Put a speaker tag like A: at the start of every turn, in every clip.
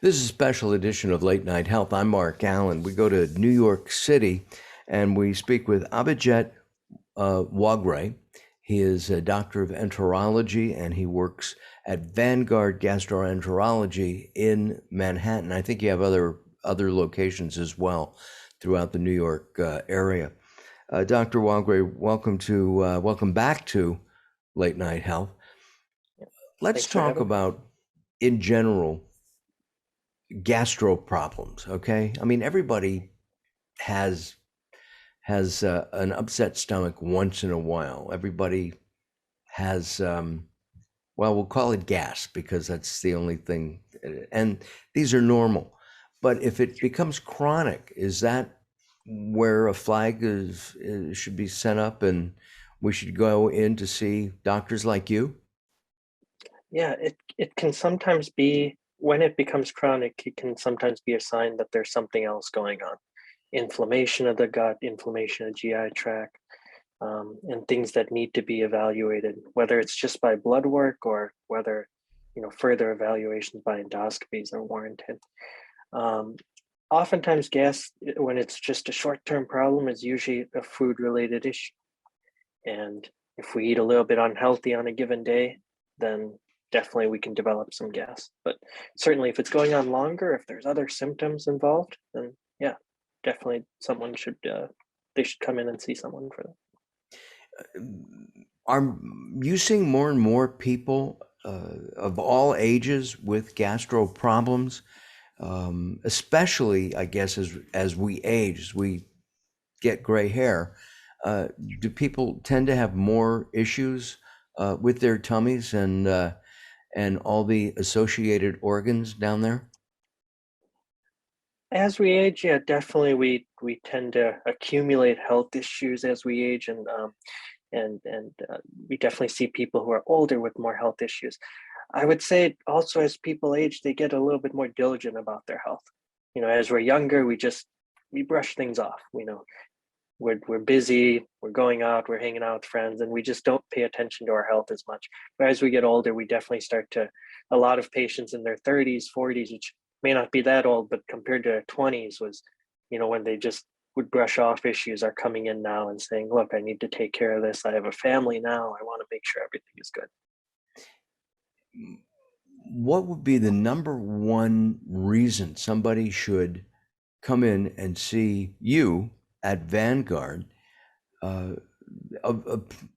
A: This is a special edition of Late Night Health. I'm Mark Alyn. We go to New York City and we speak with Abhijeet Waghray. He is a doctor of enterology and he works at Vanguard Gastroenterology in Manhattan. I think you have other locations as well throughout the New York area. Dr. Waghray, welcome back to Late Night Health. Let's talk about, in general, gastro problems. Okay, I mean, everybody has an upset stomach once in a while. Everybody has well, we'll call it gas because that's the only thing, and these are normal. But if it becomes chronic, is that where a flag should be sent up and we should go in to see doctors like you?
B: Yeah, it can sometimes be, when it becomes chronic, it can sometimes be a sign that there's something else going on. Inflammation of the gut, inflammation of GI tract, and things that need to be evaluated, whether it's just by blood work or whether, further evaluations by endoscopies are warranted. Oftentimes gas, when it's just a short-term problem, is usually a food-related issue. And if we eat a little bit unhealthy on a given day, then definitely we can develop some gas. But certainly if it's going on longer, if there's other symptoms involved, then yeah, definitely someone should, they should come in and see someone for that.
A: Are you seeing more and more people of all ages with gastro problems, especially, I guess, as we age, as we get gray hair? Do people tend to have more issues with their tummies and all the associated organs down there?
B: As we age, yeah, definitely we tend to accumulate health issues as we age, and we definitely see people who are older with more health issues. I would say also as people age, they get a little bit more diligent about their health. As we're younger, we brush things off. We're busy, we're going out, we're hanging out with friends, and we just don't pay attention to our health as much. But as we get older, we definitely a lot of patients in their 30s, 40s, which may not be that old, but compared to their 20s was, when they just would brush off issues, are coming in now and saying, look, I need to take care of this. I have a family now. I want to make sure everything is good.
A: What would be the number one reason somebody should come in and see you at Vanguard, a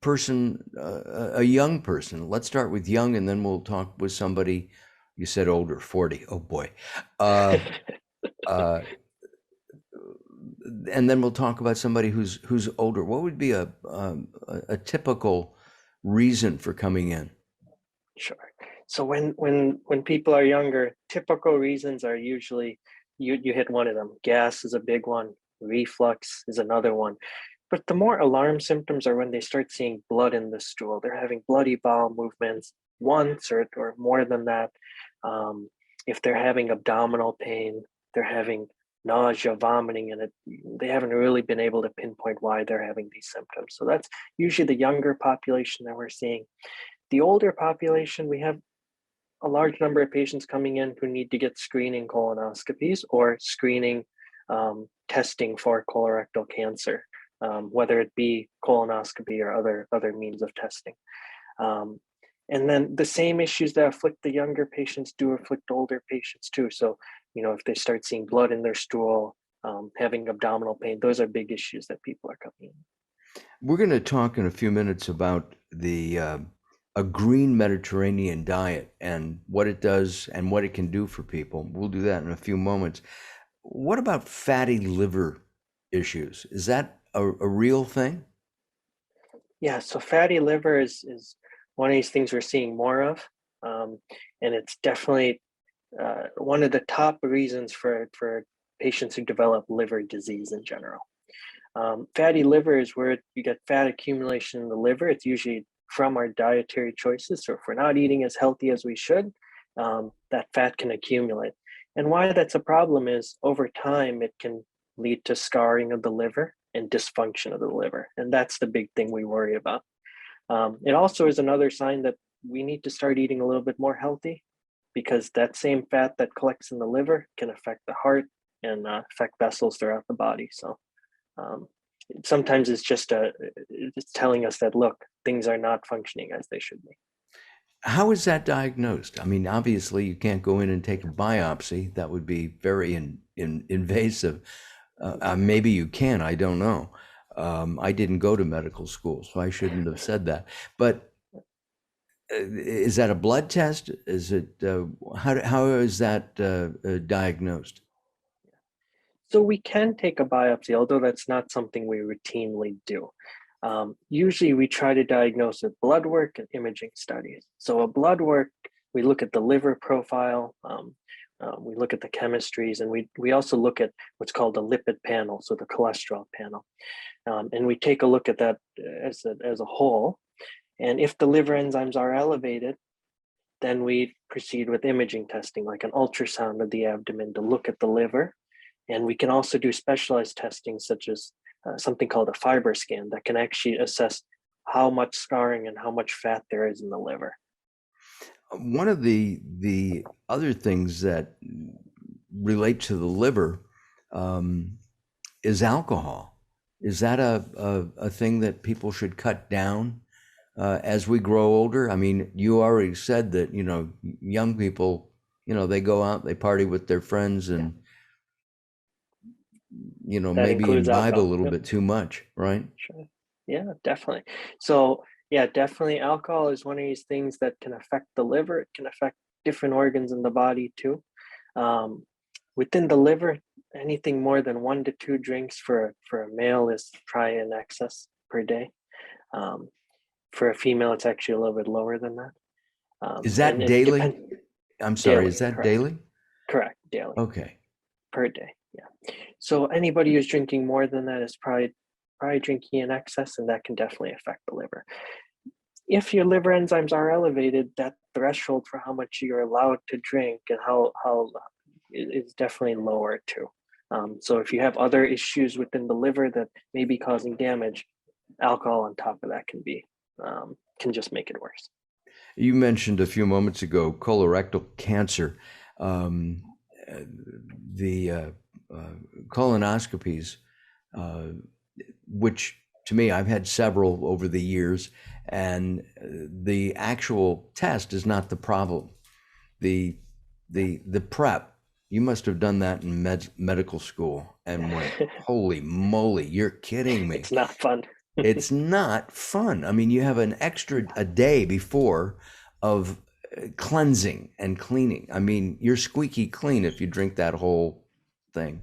A: person, a young person? Let's start with young, and then we'll talk with somebody. You said older, 40. Oh boy. And then we'll talk about somebody who's older. What would be a typical reason for coming in?
B: Sure. So when people are younger, typical reasons are usually, you hit one of them. Gas is a big one. Reflux is another one. But the more alarm symptoms are when they start seeing blood in the stool. They're having bloody bowel movements once or more than that. If they're having abdominal pain, they're having nausea, vomiting, and they haven't really been able to pinpoint why they're having these symptoms. So that's usually the younger population that we're seeing. The older population, we have a large number of patients coming in who need to get screening colonoscopies or screening testing for colorectal cancer, whether it be colonoscopy or other means of testing. And then the same issues that afflict the younger patients do afflict older patients too. So, if they start seeing blood in their stool, having abdominal pain, those are big issues that people are coming in.
A: We're going to talk in a few minutes about a green Mediterranean diet and what it does and what it can do for people. We'll do that in a few moments. What about fatty liver issues? Is that a real thing?
B: Yeah, so fatty liver is one of these things we're seeing more of. And it's definitely one of the top reasons for patients who develop liver disease in general. Fatty liver is where you get fat accumulation in the liver. It's usually from our dietary choices. So if we're not eating as healthy as we should, that fat can accumulate. And why that's a problem is over time, it can lead to scarring of the liver and dysfunction of the liver. And that's the big thing we worry about. It also is another sign that we need to start eating a little bit more healthy. because that same fat that collects in the liver can affect the heart and affect vessels throughout the body. So um, sometimes it's telling us that, look, things are not functioning as they should be.
A: How is that diagnosed? I mean, obviously, you can't go in and take a biopsy. That would be very invasive. Maybe you can, I don't know. I didn't go to medical school, so I shouldn't have said that. But is that a blood test? Is it how is that diagnosed?
B: So we can take a biopsy, although that's not something we routinely do. Usually we try to diagnose with blood work and imaging studies. So a blood work, we look at the liver profile, we look at the chemistries, and we also look at what's called the lipid panel, so the cholesterol panel. And we take a look at that as a whole. And if the liver enzymes are elevated, then we proceed with imaging testing, like an ultrasound of the abdomen to look at the liver. And we can also do specialized testing, such as something called a fiber scan that can actually assess how much scarring and how much fat there is in the liver.
A: One of the other things that relate to the liver is alcohol. Is that a thing that people should cut down as we grow older? I mean, you already said that, young people, they go out, they party with their friends and,
B: That
A: maybe
B: includes
A: imbibe a
B: alcohol.
A: little
B: Yep.
A: bit too much, right?
B: Sure. Yeah, definitely. So yeah, definitely alcohol is one of these things that can affect the liver. It can affect different organs in the body too. Um, Within the liver, anything more than 1 to 2 drinks for a male is probably in excess per day. Um, for a female, it's actually a little bit lower than that.
A: Is
B: And
A: that
B: it
A: daily?
B: depends.
A: I'm sorry, is
B: Daily,
A: that
B: correct.
A: daily?
B: Correct, daily,
A: Okay.
B: per day. Yeah. So anybody who's drinking more than that is probably drinking in excess, and that can definitely affect the liver. If your liver enzymes are elevated, that threshold for how much you're allowed to drink and how is definitely lower too. So if you have other issues within the liver that may be causing damage, alcohol on top of that can just make it worse.
A: You mentioned a few moments ago colorectal cancer. Um, the colonoscopies, uh, which to me, I've had several over the years, and the actual test is not the problem. The the prep. You must have done that in medical school and went, holy moly, you're kidding me.
B: It's not fun.
A: It's not fun. I mean, you have an extra a day before of cleansing and cleaning. I mean, you're squeaky clean if you drink that whole thing.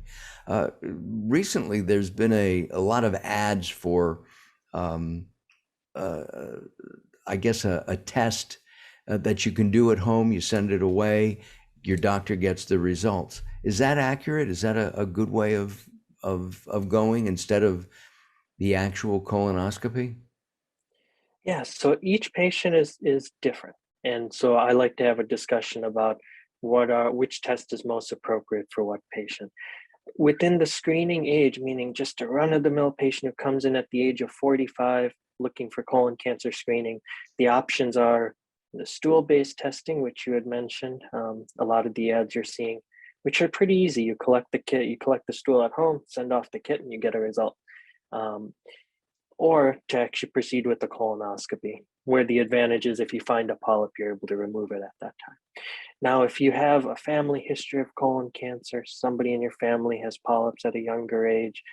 A: Recently, there's been a lot of ads for, um, uh, I guess, a test that you can do at home. You send it away, your doctor gets the results. Is that accurate? Is that a good way of going instead of the actual colonoscopy?
B: Yeah, so each patient is different. And so I like to have a discussion about which test is most appropriate for what patient. Within the screening age, meaning just a run-of-the-mill patient who comes in at the age of 45 looking for colon cancer screening, the options are the stool-based testing, which you had mentioned, a lot of the ads you're seeing, which are pretty easy. You collect the kit, you collect the stool at home, send off the kit, and you get a result. Um, or to actually proceed with the colonoscopy, where the advantage is if you find a polyp, you're able to remove it at that time. Now, if you have a family history of colon cancer, somebody in your family has polyps at a younger age,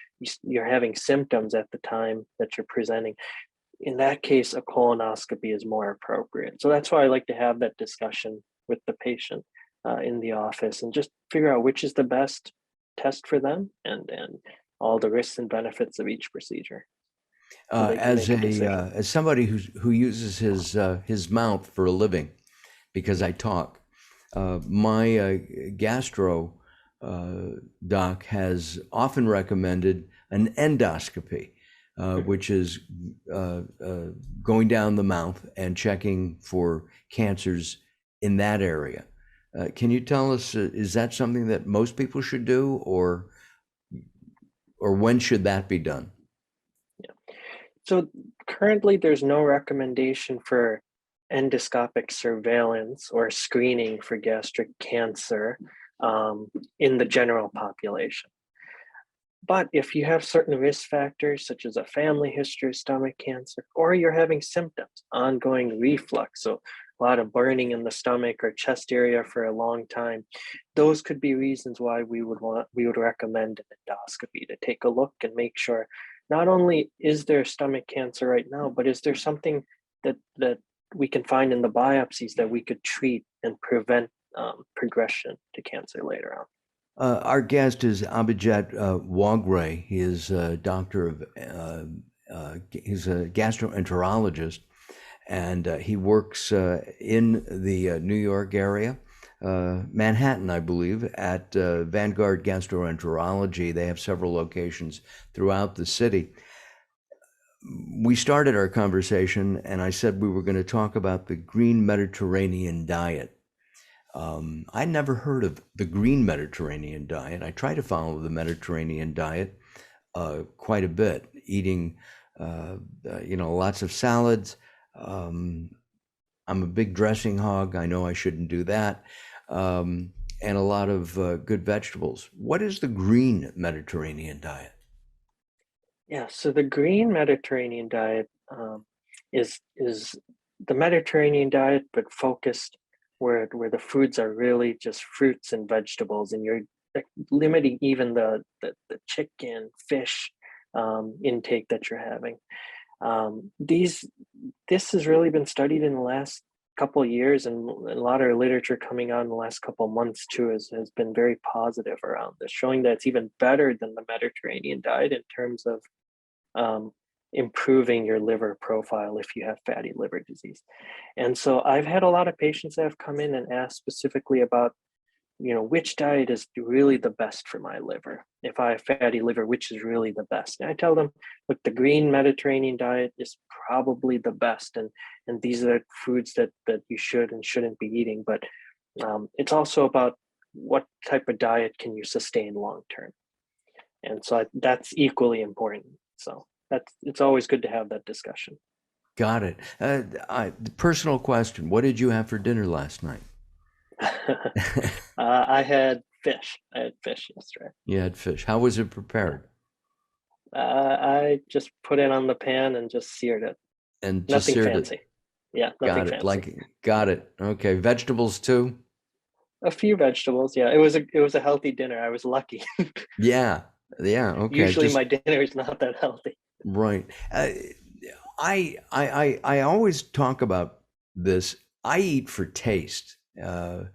B: you're having symptoms at the time that you're presenting, in that case, a colonoscopy is more appropriate. So that's why I like to have that discussion with the patient in the office and just figure out which is the best test for them and all the risks and benefits of each procedure so they can
A: As
B: make a
A: a
B: decision.
A: as somebody who uses his mouth for a living, because I talk, my gastro doc has often recommended an endoscopy,
B: Mhm.
A: which is going down the mouth and checking for cancers in that area. Can you tell us, is that something that most people should do, or when should that be done?
B: Yeah. So currently, there's no recommendation for endoscopic surveillance or screening for gastric cancer in the general population. But if you have certain risk factors, such as a family history of stomach cancer, or you're having symptoms, ongoing reflux, so a lot of burning in the stomach or chest area for a long time, those could be reasons why we would recommend an endoscopy to take a look and make sure not only is there stomach cancer right now, but is there something that we can find in the biopsies that we could treat and prevent progression to cancer later on.
A: Our guest is Abhijeet Waghray. He is a doctor of, he's a gastroenterologist, and he works in the New York area, Manhattan, I believe, at Vanguard Gastroenterology. They have several locations throughout the city. We started our conversation, and I said we were going to talk about the green Mediterranean diet. I never heard of the green Mediterranean diet. I try to follow the Mediterranean diet quite a bit, eating, lots of salads. I'm a big dressing hog. I know I shouldn't do that. And a lot of good vegetables. What is the green Mediterranean diet?
B: Yeah, so the green Mediterranean diet is the Mediterranean diet, but focused where the foods are really just fruits and vegetables, and you're limiting even the chicken, fish intake that you're having. This has really been studied in the last couple of years, and a lot of literature coming out in the last couple of months too has been very positive around this, showing that it's even better than the Mediterranean diet in terms of improving your liver profile if you have fatty liver disease. And so I've had a lot of patients that have come in and asked specifically about, which diet is really the best for my liver? If I have fatty liver, which is really the best? And I tell them, look, the green Mediterranean diet is probably the best. And these are foods that you should and shouldn't be eating. But it's also about what type of diet can you sustain long term. And so that's equally important. So it's always good to have that discussion.
A: Got it. Personal question. What did you have for dinner last night?
B: I had fish. Yesterday.
A: You had fish. How was it prepared?
B: I just put it on the pan and just seared it.
A: And just
B: nothing
A: seared
B: fancy.
A: it.
B: Yeah, nothing fancy.
A: Got it. Okay. Vegetables too?
B: A few vegetables. Yeah, it was a healthy dinner. I was lucky.
A: Yeah. Okay.
B: Usually my dinner is not that healthy.
A: Right. I always talk about this. I eat for taste. And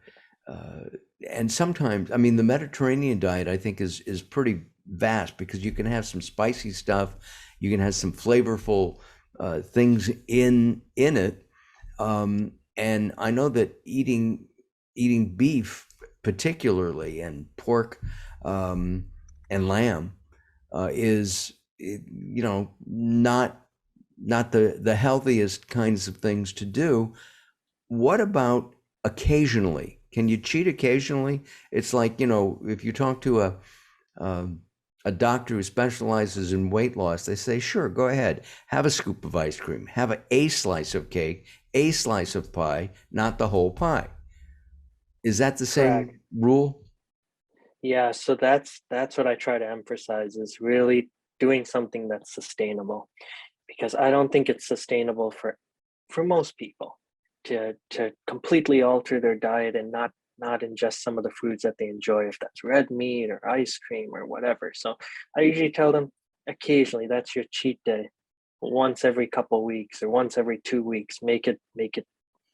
A: sometimes, the Mediterranean diet, I think, is pretty vast because you can have some spicy stuff, you can have some flavorful things in it. And I know that eating beef, particularly, and pork and lamb is, not the healthiest kinds of things to do. What about occasionally? Can you cheat occasionally? It's like, if you talk to a doctor who specializes in weight loss, they say, sure, go ahead, have a scoop of ice cream, have a slice of cake, a slice of pie, not the whole pie. Is that the same rule?
B: Yeah, so that's what I try to emphasize, is really doing something that's sustainable, because I don't think it's sustainable for most people to completely alter their diet and not ingest some of the foods that they enjoy, if that's red meat or ice cream or whatever. So I usually tell them occasionally, that's your cheat day. Once every couple of weeks or once every 2 weeks, make it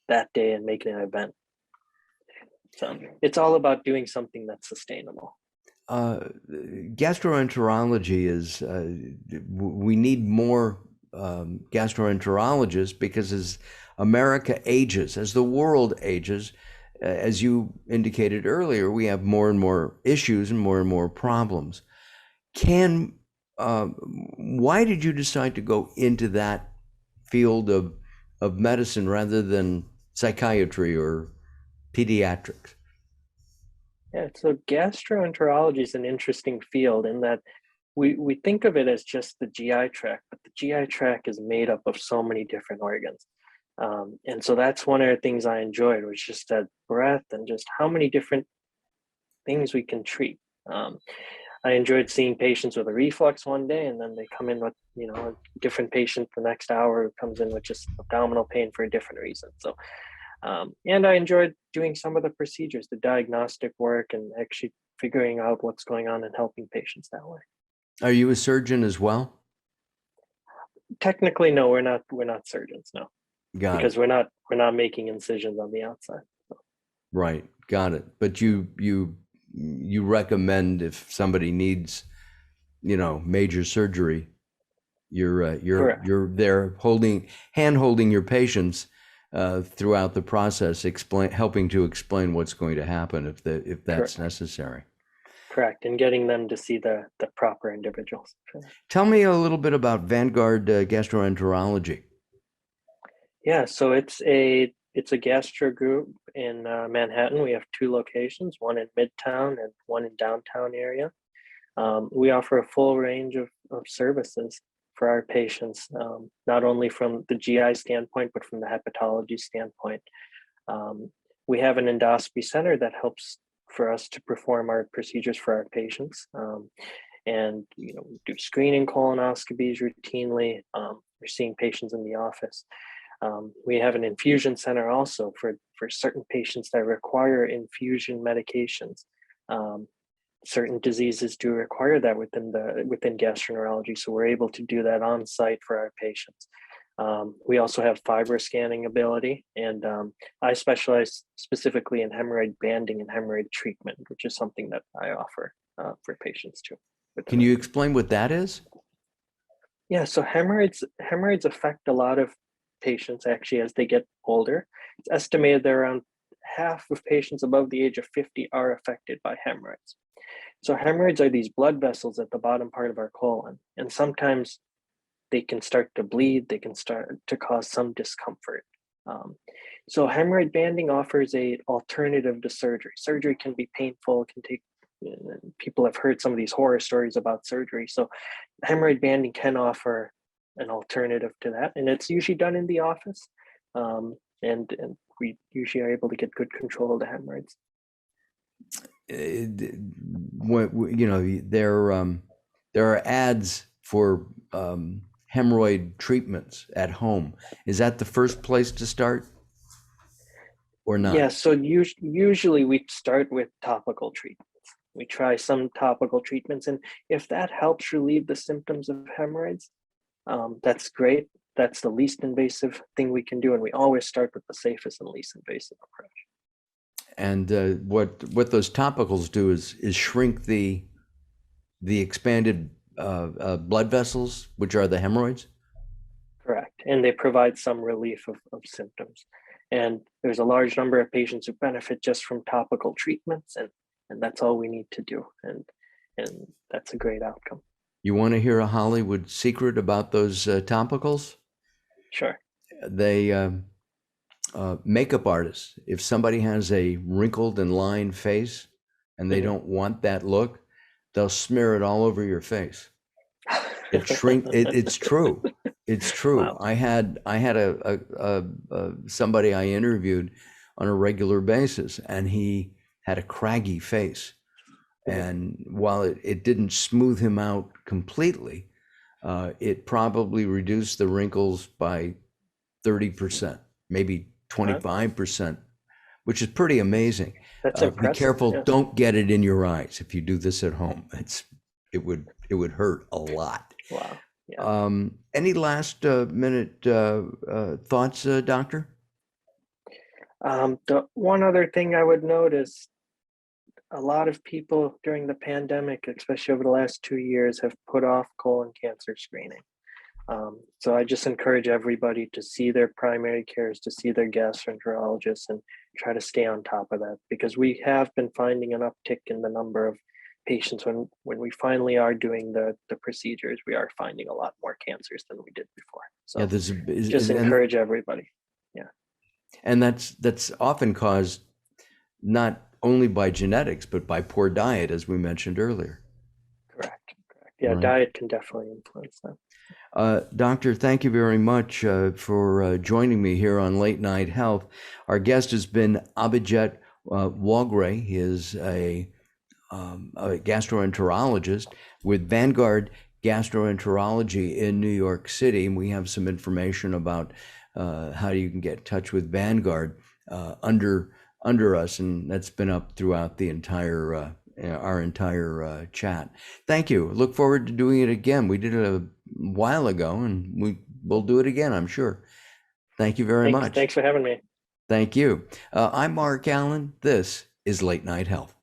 B: that day and make it an event. So it's all about doing something that's sustainable.
A: Gastroenterology is, we need more gastroenterologists, because as America ages, as the world ages, as you indicated earlier, we have more and more issues and more problems. Why did you decide to go into that field of medicine rather than psychiatry or pediatrics?
B: Yeah, so gastroenterology is an interesting field in that we think of it as just the GI tract, but the GI tract is made up of so many different organs. And so that's one of the things I enjoyed, was just that breadth and just how many different things we can treat. I enjoyed seeing patients with a reflux one day, and then they come in with, a different patient the next hour who comes in with just abdominal pain for a different reason. So, and I enjoyed doing some of the procedures, the diagnostic work, and actually figuring out what's going on and helping patients that way.
A: Are you a surgeon as well?
B: Technically, no, we're not surgeons, no,
A: Got
B: because
A: it.
B: we're not making incisions on the outside. So.
A: Right. Got it. But you recommend if somebody needs, major surgery,
B: Correct.
A: you're there hand holding your patients throughout the process, helping to explain what's going to happen if that's
B: Correct.
A: necessary.
B: Correct. And getting them to see the proper individuals.
A: Tell me a little bit about Vanguard Gastroenterology.
B: Yeah, so it's a gastro group in Manhattan. We have 2 locations, one in Midtown and one in downtown area. We offer a full range of services for our patients, not only from the GI standpoint, but from the hepatology standpoint. We have an endoscopy center that helps for us to perform our procedures for our patients. And we do screening colonoscopies routinely. We're seeing patients in the office. We have an infusion center also for certain patients that require infusion medications. Certain diseases do require that within gastroenterology, so we're able to do that on site for our patients. We also have fiber scanning ability, and I specialize specifically in hemorrhoid banding and hemorrhoid treatment, which is something that I offer for patients too.
A: Can you explain what that is?
B: Yeah, so hemorrhoids affect a lot of patients actually as they get older. It's estimated that around half of patients above the age of 50 are affected by hemorrhoids. So hemorrhoids are these blood vessels at the bottom part of our colon, and sometimes they can start to bleed, they can start to cause some discomfort. So hemorrhoid banding offers an alternative to surgery. Surgery can be painful, can take, people have heard some of these horror stories about surgery. So hemorrhoid banding can offer an alternative to that, and it's usually done in the office. And we usually are able to get good control of the hemorrhoids.
A: There are ads for hemorrhoid treatments at home. Is that the first place to start or not?
B: Yeah, so usually we start with topical treatments. We try some topical treatments, and if that helps relieve the symptoms of hemorrhoids, that's great. That's the least invasive thing we can do, and we always start with the safest and least invasive approach.
A: And what those topicals do is shrink the expanded blood vessels, which are the hemorrhoids?
B: Correct. And they provide some relief of symptoms. And there's a large number of patients who benefit just from topical treatments, and that's all we need to do. And that's a great outcome.
A: You want to hear a Hollywood secret about those topicals?
B: Sure.
A: They makeup artists, if somebody has a wrinkled and lined face and they don't want that look, they'll smear it all over your face. It's true. It's true. Wow. I had a somebody I interviewed on a regular basis, and he had a craggy face. And while it didn't smooth him out completely, it probably reduced the wrinkles by 30%, maybe 25%, which is pretty amazing.
B: That's impressive.
A: Be careful,
B: yeah.
A: Don't get it in your eyes if you do this at home. It would hurt a lot.
B: Wow. Yeah.
A: Any last minute thoughts, doctor?
B: The one other thing I would note is a lot of people during the pandemic, especially over the last 2 years, have put off colon cancer screening. So I just encourage everybody to see their primary cares, to see their gastroenterologist, and try to stay on top of that, because we have been finding an uptick in the number of patients when we finally are doing the procedures. We are finding a lot more cancers than we did before. So yeah, just encourage everybody. Yeah.
A: And that's often caused not only by genetics, but by poor diet, as we mentioned earlier.
B: Correct. Yeah, right. Diet can definitely influence that.
A: Doctor, thank you very much for joining me here on Late Night Health. Our guest has been Abhijeet Waghray. He is a gastroenterologist with Vanguard Gastroenterology in New York City. And we have some information about how you can get in touch with Vanguard under us, and that's been up throughout the entire our entire chat. Thank you. Look forward to doing it again. We did it a while ago, and we'll do it again, I'm sure. Thank you very much.
B: Thanks for having me.
A: Thank you. I'm Mark Alyn. This is Late Night Health.